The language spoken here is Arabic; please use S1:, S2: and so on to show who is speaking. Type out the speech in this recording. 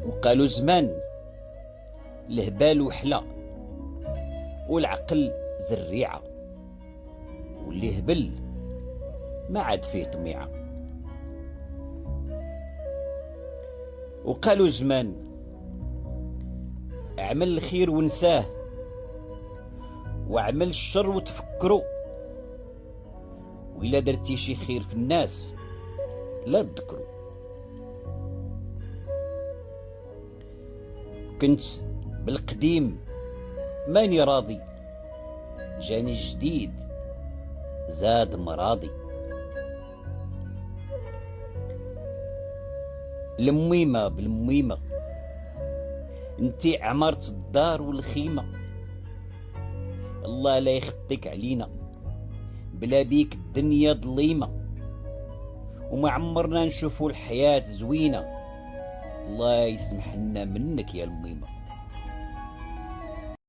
S1: وقالوا زمان الهبال وحلا والعقل زريعة، واللي هبل ما عاد فيه طميعة. وقالوا زمان اعمل الخير ونساه، واعمل الشر وتفكرو، وإلا درتي شي خير في الناس لا تذكرو. كنت بالقديم ماني راضي، جاني جديد زاد مراضي. الميمة بالميمة انتي عمرت الدار والخيمة، الله لا يخطيك علينا، بلا بيك الدنيا ظليمة، وما عمرنا نشوفوا الحياة زوينة، الله يسمح لنا منك يا الميمة.